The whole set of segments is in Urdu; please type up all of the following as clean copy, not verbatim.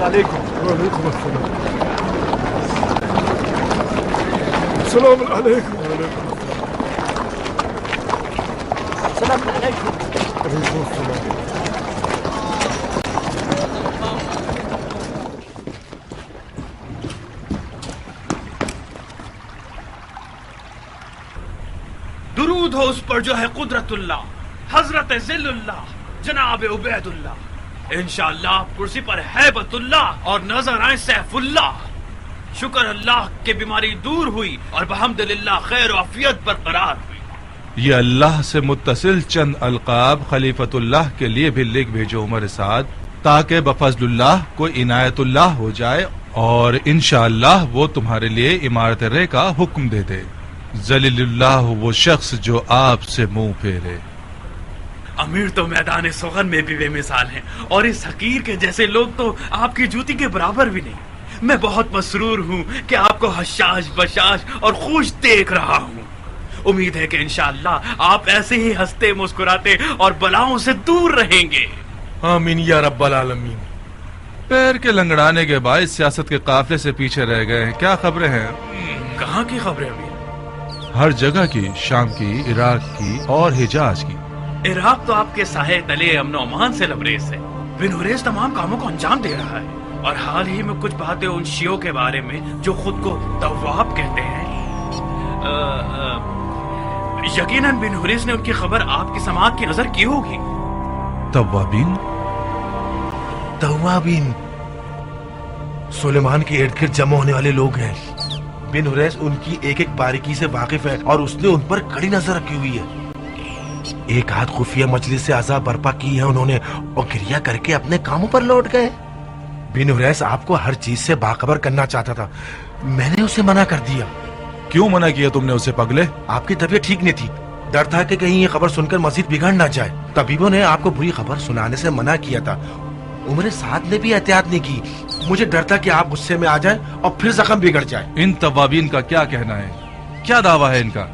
عليكم. وعليكم السلام. السلام عليكم. السلام عليكم. وعليكم السلام. درود ہو اس پر جو ہے قدرت اللہ، حضرت ذل اللہ، جناب عبید اللہ. انشاءاللہ آپ کرسی پر ہیبت اللہ اور نظر آئیں سیف اللہ. شکر اللہ کہ بیماری دور ہوئی اور بحمدللہ خیر و عافیت برقرار ہوئی. یہ اللہ سے متصل چند القاب خلیفۃ اللہ کے لیے بھی لکھ بھیجو عمر سعد، تاکہ بفضل اللہ کو عنایت اللہ ہو جائے اور انشاءاللہ وہ تمہارے لیے عمارت رے کا حکم دے دے. ذلیل اللہ وہ شخص جو آپ سے منہ پھیرے. امیر تو میدان سخن میں بھی بے مثال ہیں، اور اس حقیر کے جیسے لوگ تو آپ کی جوتی کے برابر بھی نہیں. میں بہت مسرور ہوں کہ آپ کو حشاش بشاش اور خوش دیکھ رہا ہوں. امید ہے کہ انشاءاللہ آپ ایسے ہی ہنستے مسکراتے اور بلاؤں سے دور رہیں گے. آمین یا رب العالمین. پیر کے لنگڑانے کے باعث سیاست کے قافلے سے پیچھے رہ گئے ہیں. کیا خبریں ہیں؟ کہاں کی خبریں امیر؟ ہر جگہ کی، شام کی، عراق کی اور حجاز کی. عراق تو آپ کے سائے تلے امن و امان سے لبریز ہے. بن حریث تمام کاموں کو انجام دے رہا ہے، اور حال ہی میں کچھ باتیں ان شیعوں کے بارے میں جو خود کو تواب کہتے ہیں. یقیناً بن حریث نے ان کی خبر آپ کی سماعت کی نظر کی ہوگی. توابین سلیمان کے ارد گرد جمع ہونے والے لوگ ہیں. بن حریث ان کی ایک ایک باریکی سے واقف ہے اور اس نے ان پر کڑی نظر رکھی ہوئی ہے. ایک آدھ خفیہ مجلس سے عذاب برپا کی ہے انہوں نے، اور گریہ کر کے اپنے کاموں پر لوٹ گئے. بن حریث آپ کو ہر چیز سے باخبر کرنا چاہتا تھا، میں نے اسے منع کر دیا. کیوں منع کیا تم نے اسے پگلے؟ آپ کی طبیعت ٹھیک نہیں تھی، ڈر تھا کہ کہیں یہ خبر سن کر مزید بگڑ نہ جائے. طبیبوں نے آپ کو بری خبر سنانے سے منع کیا تھا. عمر سعد نے بھی احتیاط نہیں کی. مجھے ڈر تھا کہ آپ غصے میں آ جائیں اور پھر زخم بگڑ جائے. ان توابین کا کیا کہنا ہے؟ کیا دعویٰ ہے ان کا؟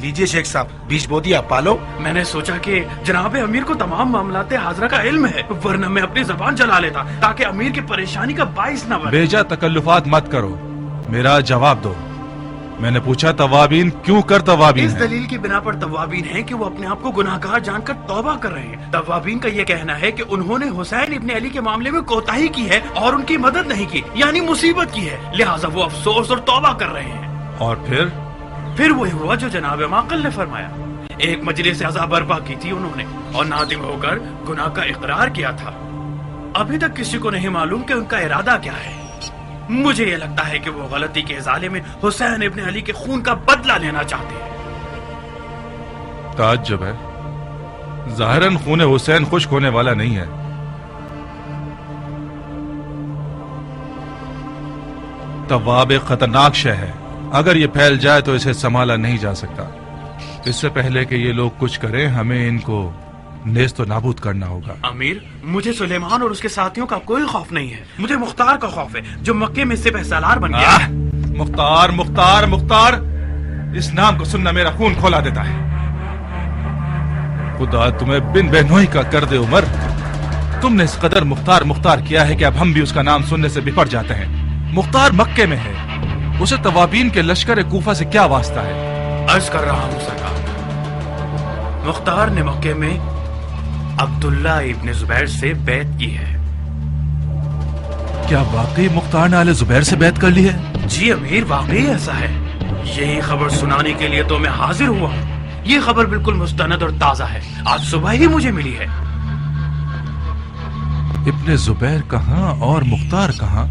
لیجئے شیخ صاحب، بیچ بو دیا پالو. میں نے سوچا کہ جناب امیر کو تمام معاملات حاضرہ کا علم ہے، ورنہ میں اپنی زبان چلا لیتا تاکہ امیر کی پریشانی کا باعث نہ بنے. بیجا تکلفات مت کرو، میرا جواب دو. میں نے پوچھا توابین کیوں کر توابین اس ہے؟ دلیل کی بنا پر توابین ہیں کہ وہ اپنے آپ کو گناہ گار جان کر توبہ کر رہے ہیں. توابین کا یہ کہنا ہے کہ انہوں نے حسین ابن علی کے معاملے میں کوتاہی کی ہے اور ان کی مدد نہیں کی، یعنی مصیبت کی ہے، لہٰذا وہ افسوس اور توبہ کر رہے ہیں. اور پھر وہی ہوا جو جناب معقل نے فرمایا. ایک مجلس سے عذاب برپا کی تھی انہوں نے، اور نادم ہو کر گناہ کا اقرار کیا تھا. ابھی تک کسی کو نہیں معلوم کہ ان کا ارادہ کیا ہے. مجھے یہ لگتا ہے کہ وہ غلطی کے ازالے میں حسین ابن علی کے خون کا بدلہ لینا چاہتے ہیں. تعجب ہے، ظاہراً خون حسین خشک ہونے والا نہیں ہے. تواب ایک خطرناک شے ہے، اگر یہ پھیل جائے تو اسے سنبھالا نہیں جا سکتا. اس سے پہلے کہ یہ لوگ کچھ کریں ہمیں ان کو نیست و نابود کرنا ہوگا. امیر، مجھے سلیمان اور اس کے ساتھیوں کا کوئی خوف نہیں ہے، مجھے مختار کا خوف ہے جو مکے میں سپہ سالار بن گیا. مختار مختار مختار، اس نام کو سننا میرا خون کھولا دیتا ہے. خدا تمہیں بن بہنوئی کا کر دے عمر، تم نے اس قدر مختار مختار کیا ہے کہ اب ہم بھی اس کا نام سننے سے بپھر جاتے ہیں. مختار مکے میں ہے، اسے توابین کے لشکر کوفہ سے کیا واسطہ ہے؟ عرض کر رہا ہوں سرکار، مختار نے مکے میں عبداللہ ابن زبیر سے بیعت کی ہے. کیا واقعی مختار نے آل زبیر سے بیعت کر لی ہے؟ جی امیر، واقعی ایسا ہے. یہی خبر سنانے کے لیے تو میں حاضر ہوا ہوں. یہ خبر بالکل مستند اور تازہ ہے، آج صبح ہی مجھے ملی ہے. ابن زبیر کہاں اور مختار کہاں؟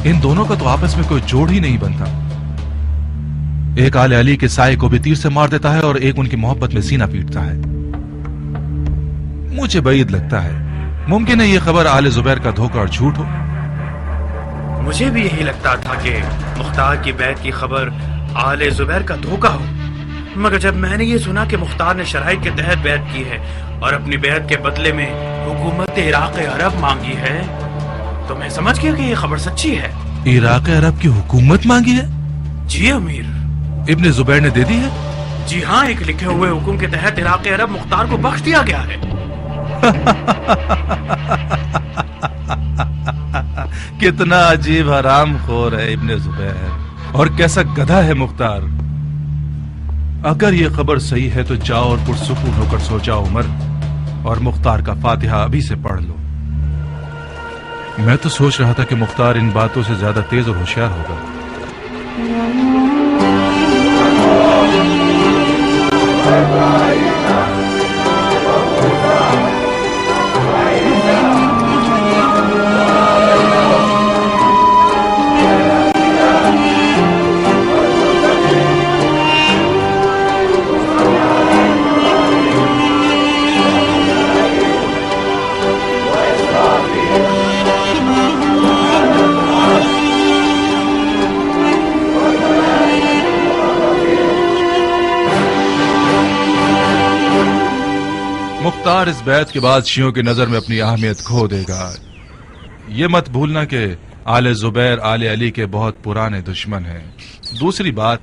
ان دونوں کا تو آپس میں کوئی جوڑ ہی نہیں بنتا. ایک آل علی کے سائے کو بھی تیر سے مار دیتا ہے اور ایک ان کی محبت میں سینہ پیٹتا ہے. مجھے بعید لگتا ہے، ممکن ہے یہ خبر آل زبیر کا دھوکہ اور جھوٹ ہو. مجھے بھی یہی لگتا تھا کہ مختار کی بیعت کی خبر آل زبیر کا دھوکہ ہو، مگر جب میں نے یہ سنا کہ مختار نے شرائط کے تحت بیعت کی ہے اور اپنی بیعت کے بدلے میں حکومت عراق عرب مانگی ہے تو میں سمجھ گیا کہ یہ خبر سچی ہے. عراق عرب کی حکومت مانگی ہے؟ جی امیر. ابن زبیر نے دے دی ہے؟ جی ہاں، ایک لکھے ہوئے حکم کے تحت عراق عرب مختار کو بخش دیا گیا ہے. کتنا عجیب حرام خور ہے ابن زبیر، اور کیسا گدھا ہے مختار۔ اگر یہ خبر صحیح ہے تو جاؤ اور پرسکون ہو کر سو جاؤ عمر، اور مختار کا فاتحہ ابھی سے پڑھ لو۔ میں تو سوچ رہا تھا کہ مختار ان باتوں سے زیادہ تیز اور ہوشیار ہوگا۔ مختار اس بیعت کے بعد شیعوں کی نظر میں اپنی اہمیت کھو دے گا۔ یہ مت بھولنا کہ آل زبیر آل علی کے بہت پرانے دشمن ہیں۔ دوسری بات،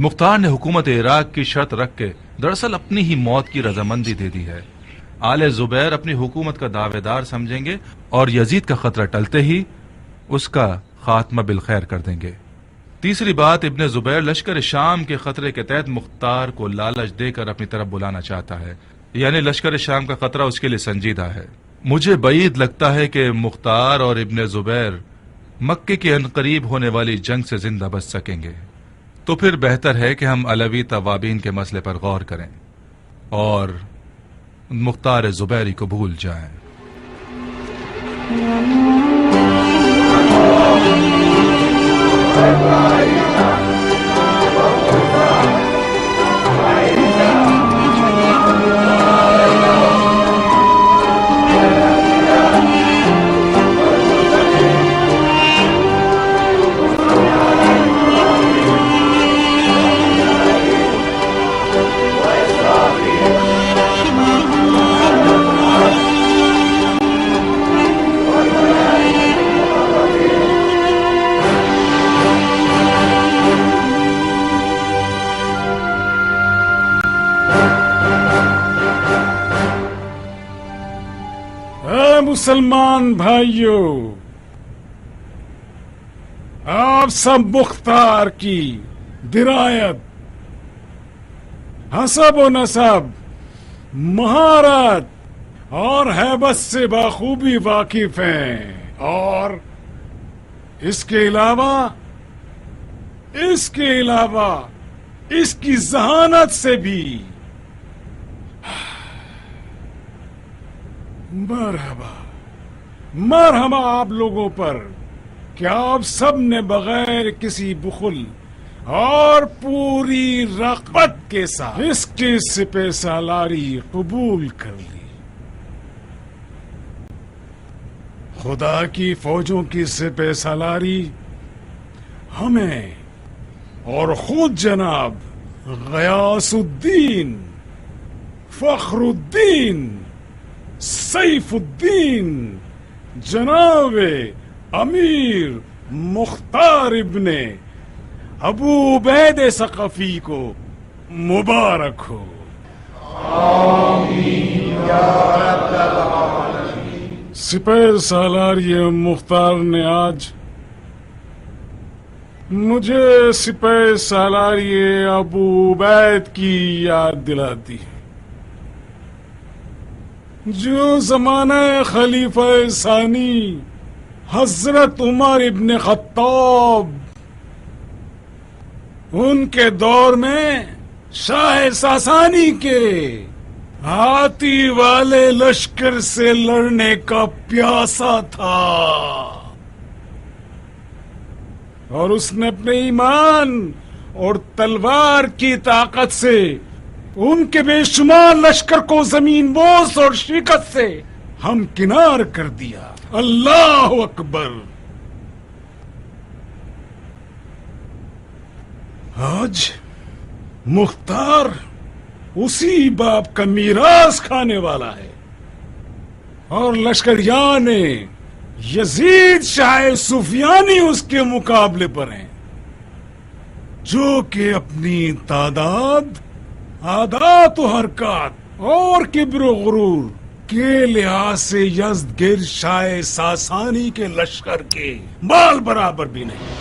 مختار نے حکومت عراق کی شرط رکھ کے دراصل اپنی ہی موت کی رضامندی دے دی ہے۔ آل زبیر اپنی حکومت کا دعوے دار سمجھیں گے اور یزید کا خطرہ ٹلتے ہی اس کا خاتمہ بالخیر کر دیں گے۔ تیسری بات، ابن زبیر لشکر شام کے خطرے کے تحت مختار کو لالچ دے کر اپنی طرف بلانا چاہتا ہے، یعنی لشکر شام کا خطرہ اس کے لیے سنجیدہ ہے۔ مجھے بعید لگتا ہے کہ مختار اور ابن زبیر مکے کے عنقریب ہونے والی جنگ سے زندہ بچ سکیں گے، تو پھر بہتر ہے کہ ہم علوی توابین کے مسئلے پر غور کریں اور مختار زبیری کو بھول جائیں۔ مسلمان بھائیوں، آپ سب مختار کی درایت، حسب و نسب، مہارت اور ہیبت سے بخوبی واقف ہیں، اور اس کے علاوہ اس کی ذہانت سے بھی مرحبا آپ لوگوں پر کہ آپ سب نے بغیر کسی بخل اور پوری رغبت کے ساتھ اس کی سپہ سالاری قبول کر لی۔ خدا کی فوجوں کی سپہ سالاری ہمیں اور خود جناب غیاث الدین، فخر الدین، سیف الدین، جناب امیر مختار ابن ابو عبید ثقفی کو مبارک ہو۔ آمین یا رب العالمین۔ سپہ سالاری مختار نے آج مجھے سپہ سالاری ابو عبید کی یاد دلا دی، جو زمانہ خلیفہ ثانی حضرت عمر ابن خطاب، ان کے دور میں شاہ ساسانی کے ہاتھی والے لشکر سے لڑنے کا پیاسا تھا، اور اس نے اپنے ایمان اور تلوار کی طاقت سے ان کے بے شمار لشکر کو زمین بوس اور شکست سے ہم کنار کر دیا۔ اللہ اکبر۔ آج مختار اسی باپ کا میراث کھانے والا ہے، اور لشکریان یزید شاہ سفیانی اس کے مقابلے پر ہیں، جو کہ اپنی تعداد، عادات و حرکات اور کبر و غرور کے لحاظ سے یزد گر شاہ ساسانی کے لشکر کے بال برابر بھی نہیں.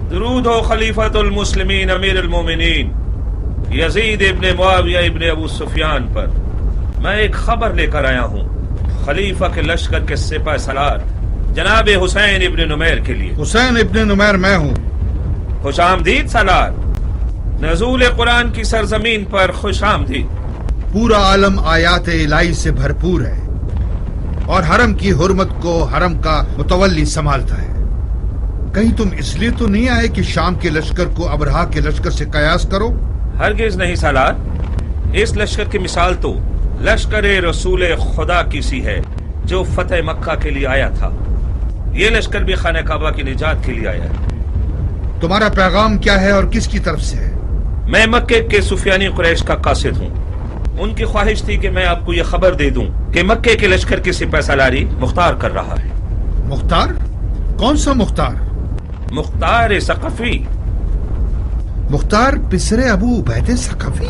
درود ہو خلیفۃ المسلمین امیر المومنین یزید ابن معاویہ ابن ابو سفیان پر. میں ایک خبر لے کر آیا ہوں خلیفہ کے لشکر کے سپہ سالار جناب حسین ابن نمیر کے لیے. حسین ابن نمیر میں ہوں. خوش آمدید سالار. نزول قرآن کی سرزمین پر خوش آمدید. پورا عالم آیات الہی سے بھرپور ہے اور حرم کی حرمت کو حرم کا متولی سنبھالتا ہے. کہیں تم اس لیے تو نہیں آئے کہ شام کے لشکر کو ابرہا کے لشکر سے قیاس کرو؟ ہرگز نہیں سالار. اس لشکر کی مثال تو لشکر رسول خدا کی سی ہے جو فتح مکہ کے لیے آیا تھا. یہ لشکر بھی خانہ کعبہ کی نجات کے لیے آیا ہے. تمہارا پیغام کیا ہے اور کس کی طرف سے ہے؟ میں مکے کے سفیانی قریش کا قاصد ہوں. ان کی خواہش تھی کہ میں آپ کو یہ خبر دے دوں کہ مکے کے لشکر کی سپہ سالاری مختار کر رہا ہے. مختار؟ کون سا مختار؟ مختار ثقفی. مختار پسر ابو عبید ثقفی؟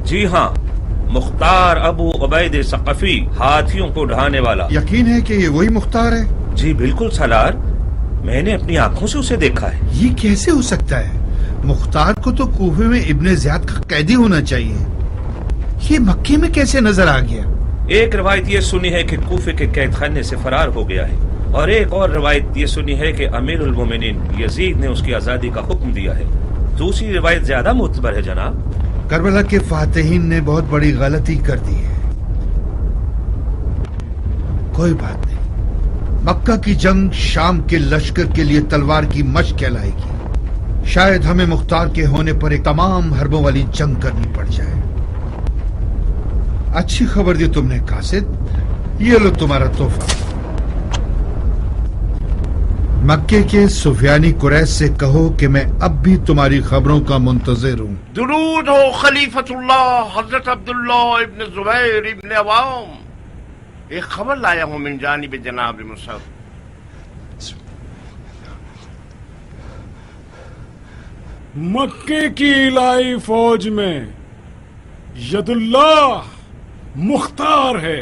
جی ہاں، مختار ابو عبید ثقفی، ہاتھیوں کو ڈھانے والا. یقین ہے کہ یہ وہی مختار ہے؟ جی بالکل سالار، میں نے اپنی آنکھوں سے اسے دیکھا ہے. یہ کیسے ہو سکتا ہے؟ مختار کو تو کوفے میں ابن زیاد کا قیدی ہونا چاہیے. یہ مکے میں کیسے نظر آ گیا؟ ایک روایت یہ سنی ہے کہ کوفے کے قید خانے سے فرار ہو گیا ہے، اور ایک اور روایت یہ سنی ہے کہ امیر المومنین یزید نے اس کی آزادی کا حکم دیا ہے. دوسری روایت زیادہ معتبر ہے جناب. کربلا کے فاتحین نے بہت بڑی غلطی کر دی ہے. کوئی بات نہیں، مکہ کی جنگ شام کے لشکر کے لیے تلوار کی مشق کہلائے گی. شاید ہمیں مختار کے ہونے پر ایک تمام حربوں والی جنگ کرنی پڑ جائے. اچھی خبر دی تم نے قاصد، یہ لو تمہارا تحفہ. مکے کے سفیانی قریش سے کہو کہ میں اب بھی تمہاری خبروں کا منتظر ہوں. درود ہو خلیفۃ اللہ حضرت عبداللہ ابن زبیر ابن عوام. ایک خبر لایا ہوں من جانب جناب مصعب. مکے کی الہی فوج میں ید اللہ مختار ہے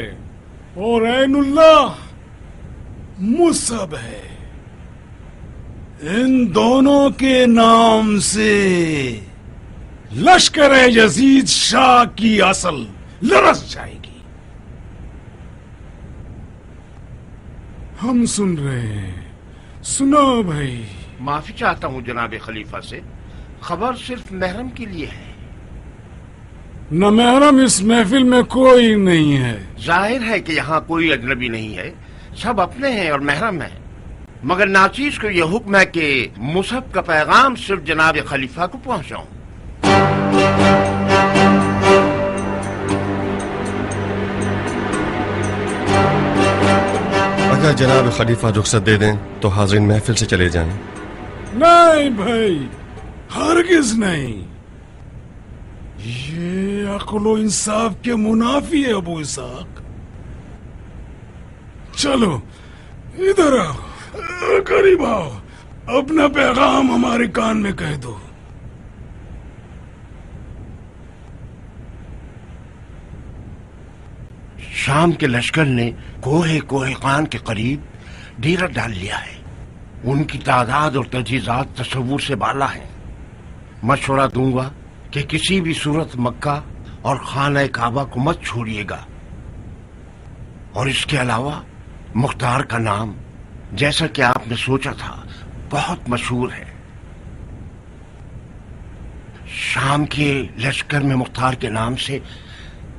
اور عین اللہ مصعب ہے. ان دونوں کے نام سے لشکر یزید شاہ کی اصل لرز جائے گی. ہم سن رہے ہیں. سنو بھائی. معافی چاہتا ہوں جناب خلیفہ سے، خبر صرف محرم کے لیے ہے. نہ محرم اس محفل میں کوئی نہیں ہے. ظاہر ہے کہ یہاں کوئی اجنبی نہیں ہے، سب اپنے ہیں اور محرم ہیں. مگر ناچیز کو یہ حکم ہے کہ مصعب کا پیغام صرف جناب خلیفہ کو پہنچاؤں. اگر جناب خلیفہ رخصت دے دیں تو حاضرین محفل سے چلے جائیں. نہیں بھائی، ہرگز نہیں. یہ عقل و انصاف کے منافی ہے ابو اسحاق. چلو ادھر آؤ، قریب آؤ. اپنا پیغام ہمارے کان میں کہہ دو. شام کے لشکر نے کوہ خان کے قریب ڈیرا ڈال لیا ہے. ان کی تعداد اور تجہیزات تصور سے بالا ہیں. مشورہ دوں گا کہ کسی بھی صورت مکہ اور خانہ کعبہ کو مت چھوڑیے گا. اور اس کے علاوہ مختار کا نام جیسا کہ آپ نے سوچا تھا بہت مشہور ہے. شام کے لشکر میں مختار کے نام سے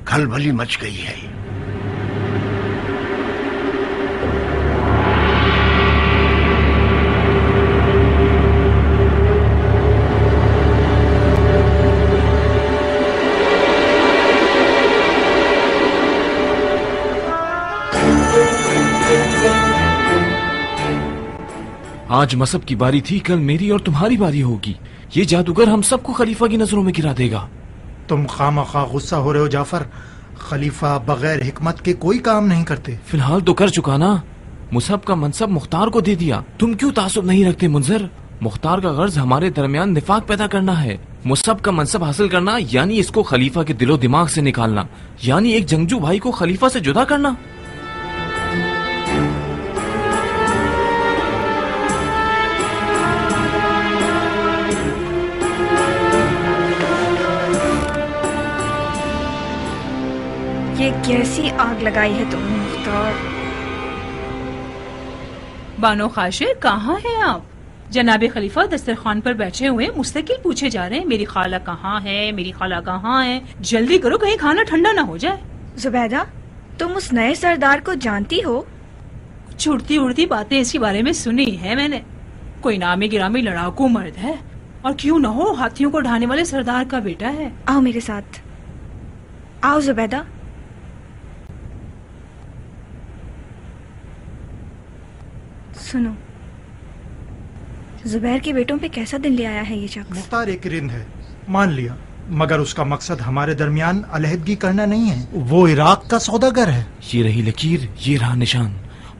کھلبلی مچ گئی ہے. آج مصب کی باری تھی، کل میری اور تمہاری باری ہوگی. یہ جادوگر ہم سب کو خلیفہ کی نظروں میں گرا دے گا. تم خواہ غصہ ہو رہے ہو جعفر. خلیفہ بغیر حکمت کے کوئی کام نہیں کرتے. فی الحال تو کر چکا نا. مصحف کا منصب مختار کو دے دیا. تم کیوں تعصب نہیں رکھتے منظر؟ مختار کا غرض ہمارے درمیان نفاق پیدا کرنا ہے. مصحف کا منصب حاصل کرنا یعنی اس کو خلیفہ کے دل و دماغ سے نکالنا، یعنی ایک جنگجو بھائی کو خلیفہ سے جدا کرنا. یہ کیسی آگ لگائی ہے تم نے مختار؟ بانو خاشے کہاں ہیں آپ؟ جناب خلیفہ دسترخوان پر بیٹھے ہوئے مستقل پوچھے جا رہے ہیں میری خالہ کہاں ہے، میری خالہ کہاں ہے. جلدی کرو کہیں کھانا ٹھنڈا نہ ہو جائے. زبیدہ تم اس نئے سردار کو جانتی ہو؟ چھوٹتی اڑتی باتیں اس کے بارے میں سنی ہے میں نے. کوئی نامی گرامی لڑاکو مرد ہے، اور کیوں نہ ہو ہاتھیوں کو ڈھانے والے سردار کا بیٹا ہے. آؤ میرے ساتھ، آؤ زبیدہ. سنو، زبیر کے بیٹوں پہ کیسا دن لے آیا ہے یہ شخص. مختار ایک رند ہے، مان لیا، مگر اس کا مقصد ہمارے درمیان علیحدگی کرنا نہیں ہے. وہ عراق کا سوداگر ہے. یہ رہی لکیر، یہ رہا نشان.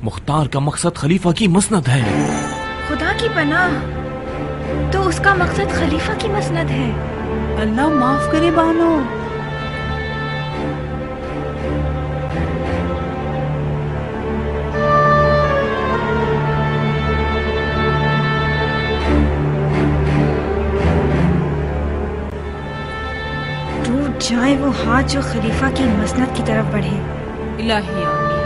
مختار کا مقصد خلیفہ کی مسند ہے. خدا کی پناہ، تو اس کا مقصد خلیفہ کی مسند ہے. اللہ معاف کرے بانو. جائے وہ ہاتھ جو خلیفہ کی مسند کی طرف بڑھے. الہی آمین.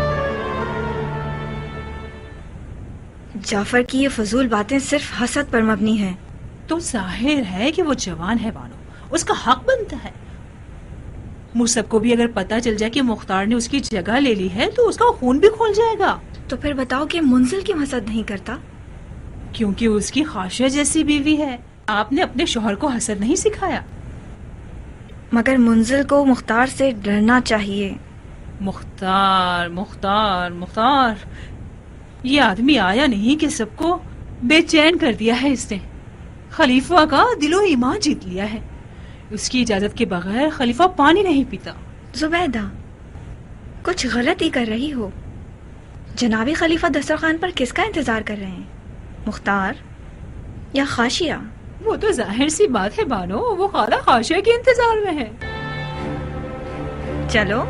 جعفر کی یہ فضول باتیں صرف حسد پر مبنی ہیں. تو ظاہر ہے کہ وہ جوان ہے بانو، اس کا حق بنتا ہے. مصحف کو بھی اگر پتہ چل جائے کہ مختار نے اس کی جگہ لے لی ہے تو اس کا خون بھی کھول جائے گا. تو پھر بتاؤ کہ منزل کیوں حسد نہیں کرتا؟ کیونکہ اس کی خاشہ جیسی بیوی ہے. آپ نے اپنے شوہر کو حسد نہیں سکھایا. مگر منزل کو مختار سے ڈرنا چاہیے. مختار مختار مختار، یہ آدمی آیا نہیں کہ سب کو بے چین کر دیا ہے. اس نے خلیفہ کا دل و ایمان جیت لیا ہے. اس کی اجازت کے بغیر خلیفہ پانی نہیں پیتا. زبیدہ کچھ غلط ہی کر رہی ہو. جناب خلیفہ دسترخوان پر کس کا انتظار کر رہے ہیں، مختار یا خاشیہ؟ وہ تو ظاہر سی بات ہے بانو، وہ خالہ خاشیہ کے انتظار میں ہے. چلو.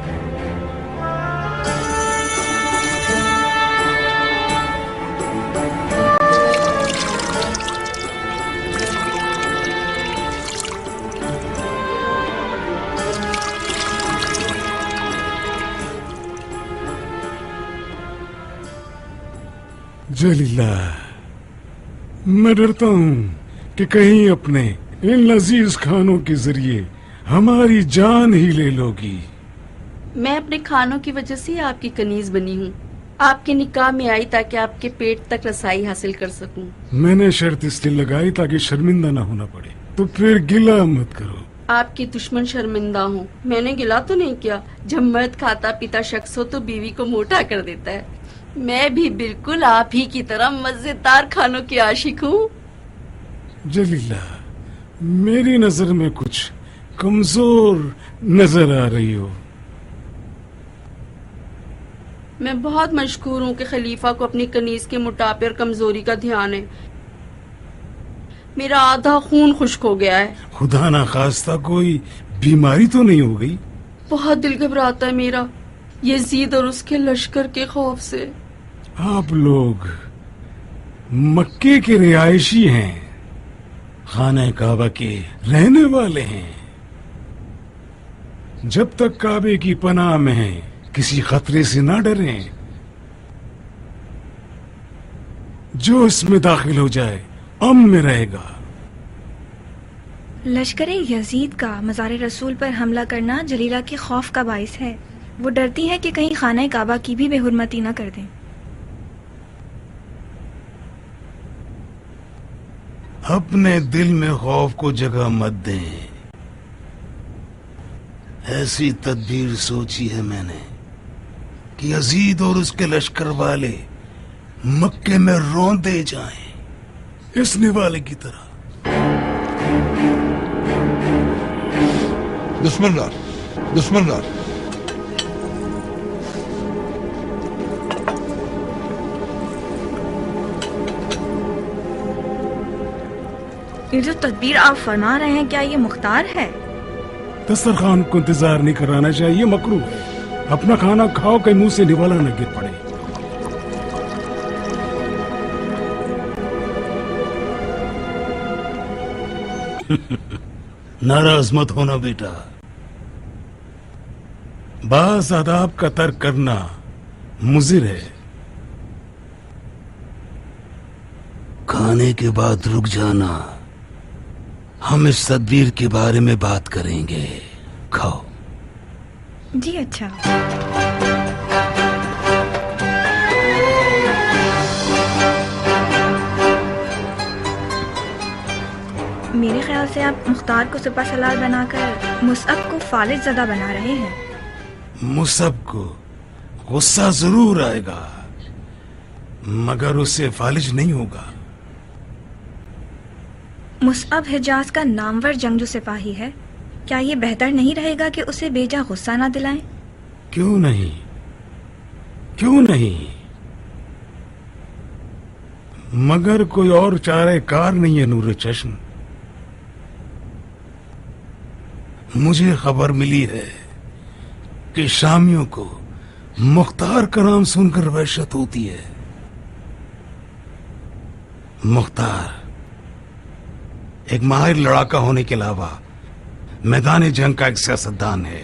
جلیلہ، میں ڈرتا ہوں کہ کہیں اپنے ان لذیذ کھانوں کے ذریعے ہماری جان ہی لے لو گی. میں اپنے کھانوں کی وجہ سے آپ کی کنیز بنی ہوں. آپ کے نکاح میں آئی تاکہ آپ کے پیٹ تک رسائی حاصل کر سکوں. میں نے شرط اس لیے لگائی تاکہ شرمندہ نہ ہونا پڑے. تو پھر گلہ مت کرو. آپ کے دشمن شرمندہ ہوں. میں نے گلہ تو نہیں کیا. جب مرد کھاتا پیتا شخص ہو تو بیوی کو موٹا کر دیتا ہے. میں بھی بالکل آپ ہی کی طرح مزیدار کھانوں کی عاشق ہوں. جلیلہ، میری نظر میں کچھ کمزور نظر آ رہی ہو. میں بہت مشکور ہوں کہ خلیفہ کو اپنی کنیز کے موٹاپے اور کمزوری کا دھیان ہے. میرا آدھا خون خشک ہو گیا ہے. خدا نہ خواستہ کوئی بیماری تو نہیں ہو گئی؟ بہت دل گھبراتا ہے میرا یزید اور اس کے لشکر کے خوف سے. آپ لوگ مکے کے رہائشی ہیں، خانہ کعبہ کے رہنے والے ہیں. جب تک کعبے کی پناہ میں ہیں کسی خطرے سے نہ ڈریں. جو اس میں داخل ہو جائے امن میں رہے گا. لشکر یزید کا مزار رسول پر حملہ کرنا جلیلہ کے خوف کا باعث ہے. وہ ڈرتی ہے کہ کہیں خانہ کعبہ کی بھی بے حرمتی نہ کر دیں. اپنے دل میں خوف کو جگہ مت دیں. ایسی تدبیر سوچی ہے میں نے کہ یزید اور اس کے لشکر والے مکے میں روندے جائیں اس نوالے کی طرح. Bismillah, Bismillah. یہ جو تدبیر آپ فرما رہے ہیں کیا یہ مختار ہے؟ دسترخوان کو انتظار نہیں کرانا چاہیے، مکروہ ہے. اپنا کھانا کھاؤ کہ منہ سے نوالا نہ گر پڑے. ناراض مت ہونا بیٹا، بعض آداب کا ترک کرنا مضر ہے. کھانے کے بعد رک جانا، ہم اس تدبیر کے بارے میں بات کریں گے. کھاؤ. جی اچھا. میرے خیال سے آپ مختار کو سپہ سالار بنا کر مصعب کو فالج زدہ بنا رہے ہیں. مصعب کو غصہ ضرور آئے گا مگر اسے فالج نہیں ہوگا. مصعب حجاز کا نامور جنگجو سپاہی ہے، کیا یہ بہتر نہیں رہے گا کہ اسے بے جا غصہ نہ دلائیں؟ کیوں نہیں، کیوں نہیں، مگر کوئی اور چارہ کار نہیں ہے نور چشم. مجھے خبر ملی ہے کہ شامیوں کو مختار کا نام سن کر وحشت ہوتی ہے. مختار ایک ماہر لڑاکا ہونے کے علاوہ میدان جنگ کا ایک سیاستدان ہے.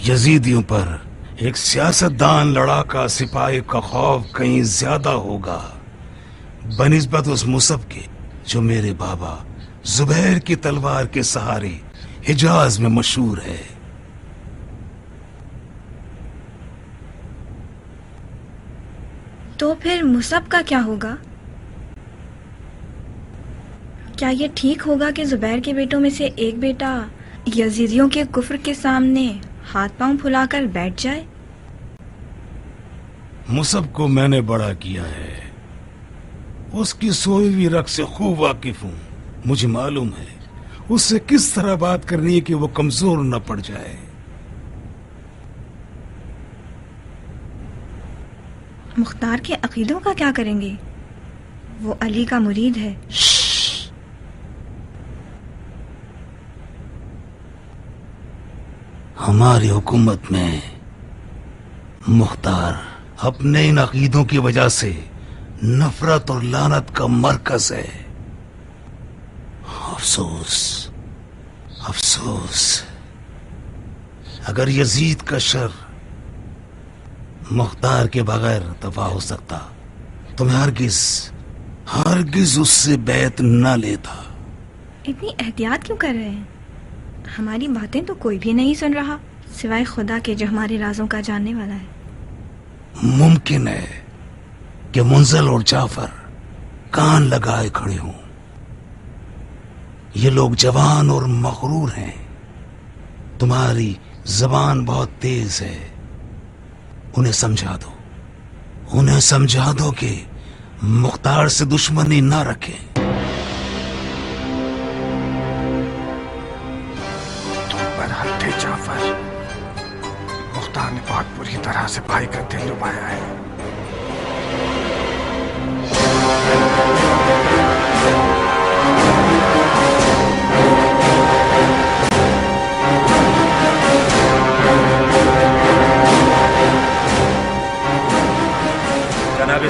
یزیدیوں پر ایک سیاستدان لڑاکا سپاہی کا خوف کہیں زیادہ ہوگا بنسبت اس مصعب کے جو میرے بابا زبیر کی تلوار کے سہارے حجاز میں مشہور ہے. تو پھر مصعب کا کیا ہوگا؟ کیا یہ ٹھیک ہوگا کہ زبیر کے بیٹوں میں سے ایک بیٹا یزیدیوں کے کفر کے سامنے ہاتھ پاؤں پھلا کر بیٹھ جائے؟ مصعب کو میں نے بڑا کیا ہے، اس کی سوئی ہوئی رگ سے خوب واقف ہوں. مجھے معلوم ہے اس سے کس طرح بات کرنی ہے کہ وہ کمزور نہ پڑ جائے. مختار کے عقیدوں کا کیا کریں گے؟ وہ علی کا مرید ہے. ہماری حکومت میں مختار اپنے ان عقیدوں کی وجہ سے نفرت اور لعنت کا مرکز ہے. افسوس افسوس، اگر یزید کا شر مختار کے بغیر دفاع ہو سکتا تو میں ہرگز اس سے بیعت نہ لیتا. اتنی احتیاط کیوں کر رہے ہیں؟ ہماری باتیں تو کوئی بھی نہیں سن رہا سوائے خدا کے جو ہمارے رازوں کا جاننے والا ہے. ممکن ہے کہ منزل اور جعفر کان لگائے کھڑے ہوں. یہ لوگ جوان اور مغرور ہیں. تمہاری زبان بہت تیز ہے، انہیں سمجھا دو کہ مختار سے دشمنی نہ رکھیں. تم پر حد ہے جعفر، مختار نے بہت بری طرح سے بھائی کا دل ڈبایا ہے.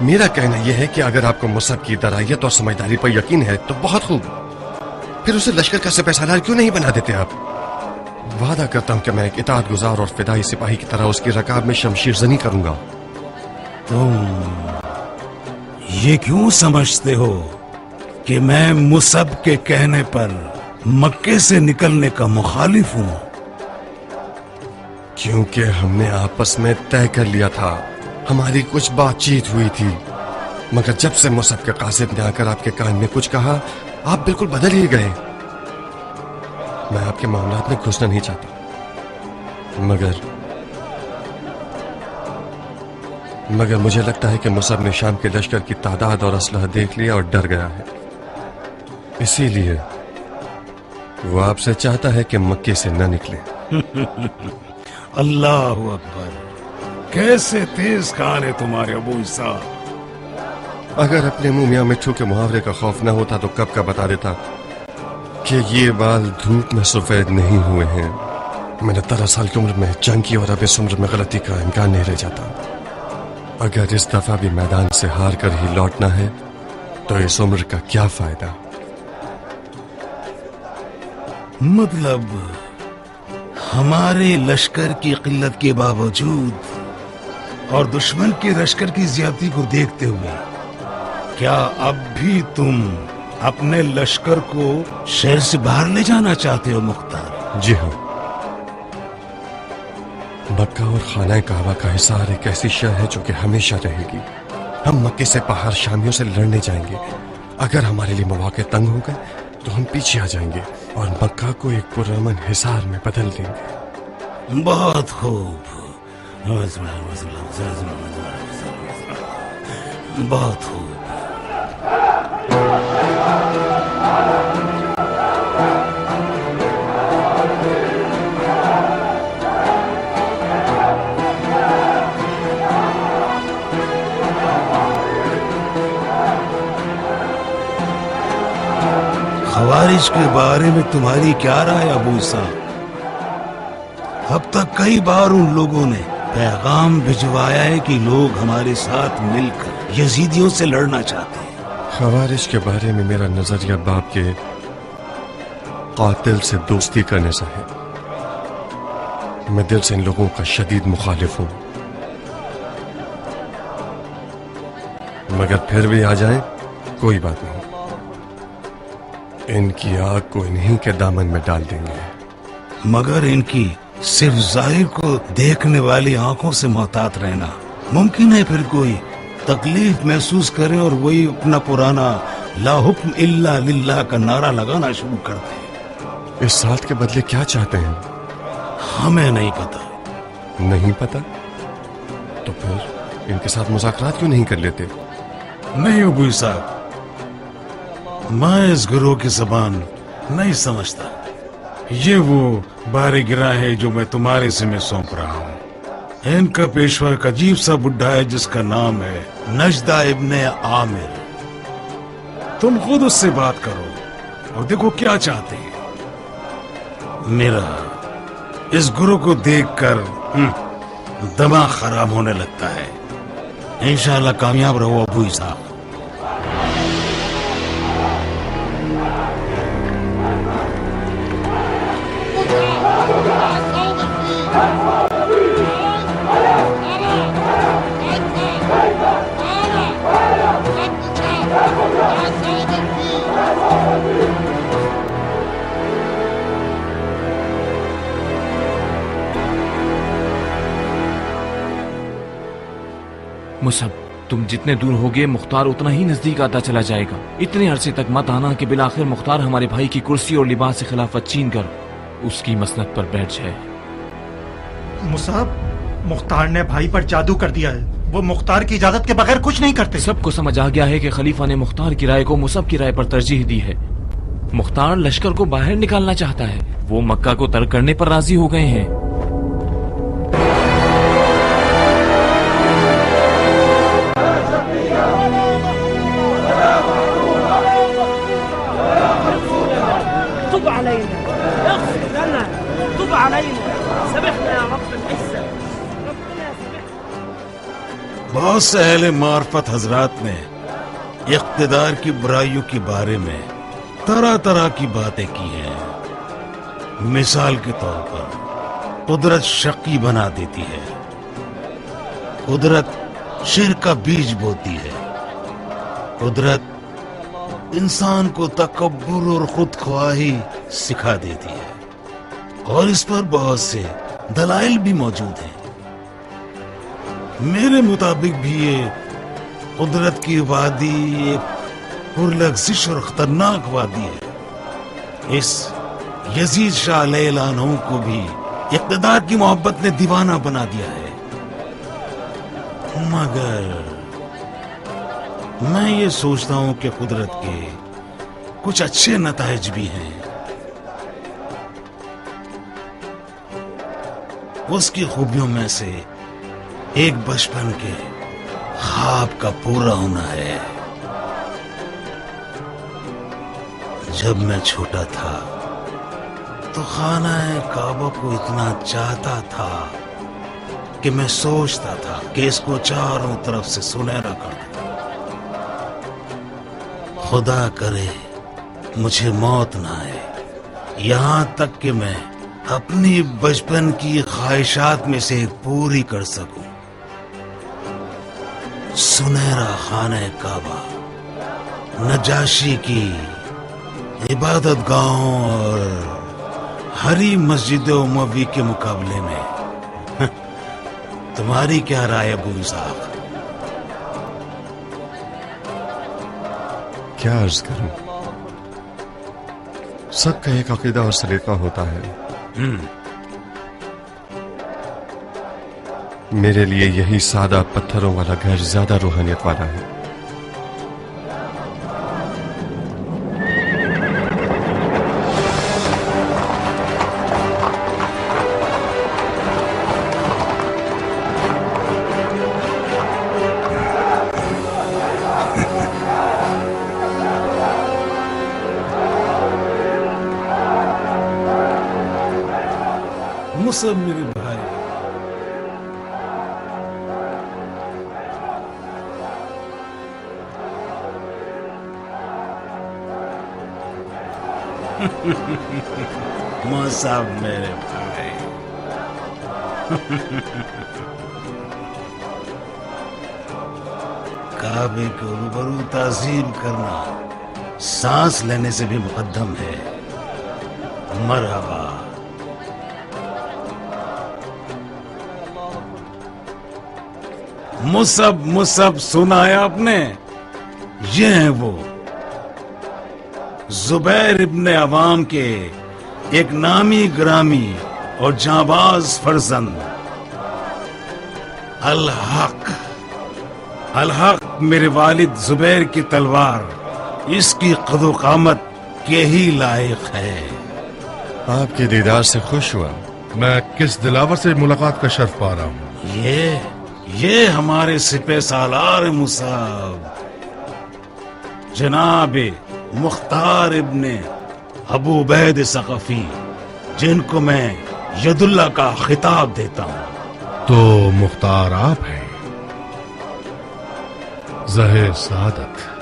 میرا کہنا یہ ہے کہ اگر آپ کو مصعب کی درائیت اور سمجھداری پر یقین ہے تو بہت خوب، پھر اسے لشکر کا سپہ سالار کیوں نہیں بنا دیتے آپ؟ وعدہ کرتا ہوں کہ میں ایک اطاعت گزار اور فدائی سپاہی کی طرح اس کی رکاب میں شمشیر زنی کروں گا۔ تم یہ کیوں سمجھتے ہو کہ میں مصعب کے کہنے پر مکے سے نکلنے کا مخالف ہوں؟ کیونکہ ہم نے آپس میں طے کر لیا تھا، ہماری کچھ بات چیت ہوئی تھی، مگر جب سے مصعب کے قاصد نے آ کر آپ کے کان میں کچھ کہا آپ بالکل بدل ہی گئے۔ میں آپ کے معاملات میں گھسنا نہیں چاہتا، مگر مجھے لگتا ہے کہ مصعب نے شام کے لشکر کی تعداد اور اسلحہ دیکھ لیا اور ڈر گیا ہے، اسی لیے وہ آپ سے چاہتا ہے کہ مکے سے نہ نکلے۔ اللہ اکبر، کیسے تیز کان ہے تمہارے ابو اسحاق۔ اگر اپنے منہ میاں مٹھو کے محاورے کا خوف نہ ہوتا تو کب کا بتا دیتا کہ یہ بال دھوپ میں سفید نہیں ہوئے ہیں۔ میں نے 13 سال کی عمر میں جنگ کی اور اب اس عمر میں غلطی کا امکان نہیں رہ جاتا۔ اگر اس دفعہ بھی میدان سے ہار کر ہی لوٹنا ہے تو اس عمر کا کیا فائدہ؟ مطلب ہمارے لشکر کی قلت کے باوجود اور دشمن کے لشکر کی زیادتی کو دیکھتے ہوئے کیا اب بھی تم اپنے لشکر کو شہر سے باہر لے جانا چاہتے ہو مختار؟ جی ہاں، مکہ اور خانہ کعبہ کا حصار ایک ایسی شے ہے جو کہ ہمیشہ رہے گی۔ ہم مکے سے باہر شامیوں سے لڑنے جائیں گے، اگر ہمارے لیے مواقع تنگ ہو گئے تو ہم پیچھے آ جائیں گے اور مکہ کو ایک پرامن حصار میں بدل دیں گے۔ بہت خوب، بہت خوب۔ خوارج کے بارے میں تمہاری کیا رائے ابو اسحاق؟ اب تک کئی بار ان لوگوں نے پیغام بھجوایا ہے کہ لوگ ہمارے ساتھ مل کر یزیدیوں سے لڑنا چاہتے ہیں۔ خوارج کے بارے میں میرا نظریہ باپ کے قاتل سے دوستی کرنے سے ہے۔ میں دل سے ان لوگوں کا شدید مخالف ہوں، مگر پھر بھی آ جائیں کوئی بات نہیں، ان کی آگ کو انہی کے دامن میں ڈال دیں گے۔ مگر ان کی صرف ظاہر کو دیکھنے والی آنکھوں سے محتاط رہنا۔ ممکن ہے پھر کوئی تکلیف محسوس کرے اور وہی اپنا پرانا لا حکم الا للہ کا نعرہ لگانا شروع کر دے۔ اس ساتھ کے بدلے کیا چاہتے ہیں؟ ہمیں نہیں پتا۔ نہیں پتا؟ تو پھر ان کے ساتھ مذاکرات کیوں نہیں کر لیتے؟ نہیں ابو صاحب، میں اس گروہ کی زبان نہیں سمجھتا۔ یہ وہ بارے گرا ہے جو میں تمہارے ذمہ سونپ رہا ہوں۔ ان کا پیشوا ایک عجیب سا بڈھا ہے جس کا نام ہے نجدہ ابن عامر۔ تم خود اس سے بات کرو اور دیکھو کیا چاہتے ہیں۔ میرا اس گروہ کو دیکھ کر دماغ خراب ہونے لگتا ہے۔ انشاءاللہ کامیاب رہو ابو صاحب۔ مصعب، تم جتنے دور ہوگے مختار اتنا ہی نزدیک آتا چلا جائے گا۔ اتنے عرصے تک مت آنا کہ بالآخر مختار ہمارے بھائی کی کرسی اور لباس سے خلافت چھین کر اس کی مسند پر بیٹھ جائے۔ مصعب، مختار نے بھائی پر جادو کر دیا ہے، وہ مختار کی اجازت کے بغیر کچھ نہیں کرتے۔ سب کو سمجھ آ گیا ہے کہ خلیفہ نے مختار کی رائے کو مصعب کی رائے پر ترجیح دی ہے۔ مختار لشکر کو باہر نکالنا چاہتا ہے، وہ مکہ کو ترک کرنے پر راضی ہو گئے ہیں۔ بہت سے اہل معرفت حضرات نے اقتدار کی برائیوں کے بارے میں طرح طرح کی باتیں کی ہیں. مثال کے طور پر قدرت شقی بنا دیتی ہے، قدرت شر کا بیج بوتی ہے، قدرت انسان کو تکبر اور خود خواہی سکھا دیتی ہے، اور اس پر بہت سے دلائل بھی موجود ہیں. میرے مطابق بھی یہ قدرت کی وادی ایک پرلغزش اور خطرناک وادی ہے. اس یزید شاہ علیہ العنہ کو بھی اقتدار کی محبت نے دیوانہ بنا دیا ہے. مگر میں یہ سوچتا ہوں کہ قدرت کے کچھ اچھے نتائج بھی ہیں. اس کی خوبیوں میں سے ایک بچپن کے خواب کا پورا ہونا ہے. جب میں چھوٹا تھا تو خانہ کعبہ کو اتنا چاہتا تھا کہ میں سوچتا تھا کہ اس کو چاروں طرف سے سنہرا کر دوں. خدا کرے مجھے موت نہ آئے یہاں تک کہ میں اپنی بچپن کی خواہشات میں سے ایک پوری کر سکوں. سنہرا خانہ کعبہ نجاشی کی عبادت گاہوں اور ہری مسجد اموی کے مقابلے میں تمہاری کیا رائے ابو اسحاق؟ کیا عرض کروں، سب کا ایک عقیدہ اور سلیقہ ہوتا ہے. میرے لیے یہی سادہ پتھروں والا گھر زیادہ روحانیت والا ہے. مصعب میرے بھائی، مصعب میرے بھائی، کعبے کو روبرو تعظیم کرنا سانس لینے سے بھی مقدم ہے. مرحبا. مصعب سنا ہے آپ نے؟ یہ ہیں وہ زبیر ابن عوام کے ایک نامی گرامی اور جانباز فرزند الحق میرے والد زبیر کی تلوار اس کی قد و قامت کے ہی لائق ہے. آپ کے دیدار سے خوش ہوا. میں کس دلاور سے ملاقات کا شرف پا رہا ہوں؟ یہ ہمارے سپہ سالار مصعب جناب مختار ابن ابو عبید ثقفی، جن کو میں ید اللہ کا خطاب دیتا ہوں. تو مختار آپ ہیں؟ ظاہر سعادت.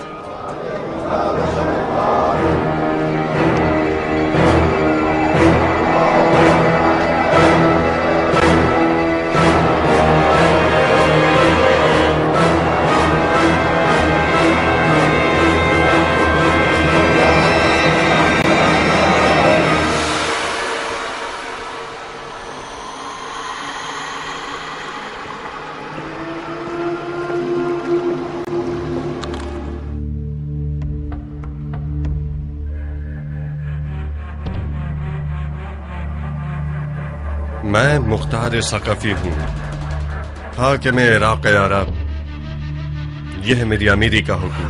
میں مختار ثقفی ہوں، حاکم عراق عرب. یہ ہے میری امیری کا حکم.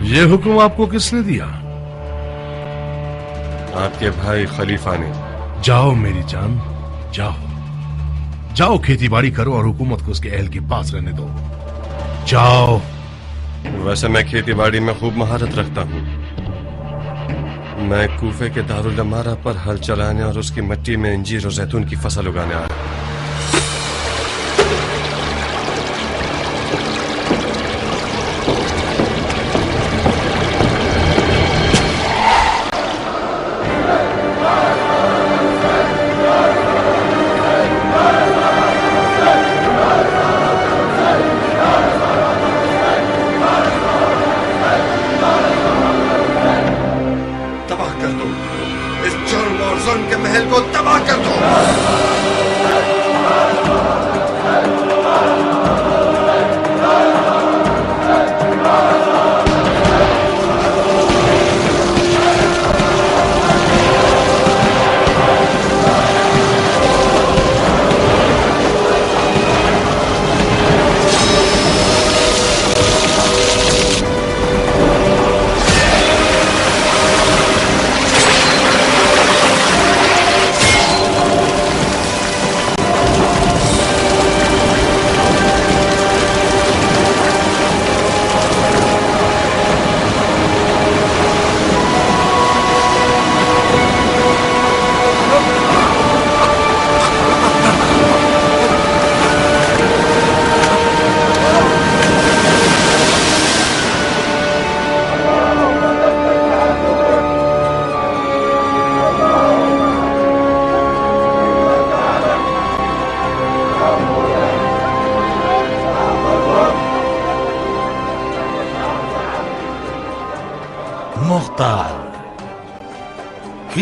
یہ حکم آپ کو کس نے دیا؟ آپ کے بھائی خلیفہ نے. جاؤ میری جان، جاؤ کھیتی باڑی کرو اور حکومت کو اس کے اہل کے پاس رہنے دو. جاؤ. ویسے میں کھیتی باڑی میں خوب مہارت رکھتا ہوں. میں کوفے کے دارالعمارہ پر ہل چلانے اور اس کی مٹی میں انجیر اور زیتون کی فصل اگانے آیا.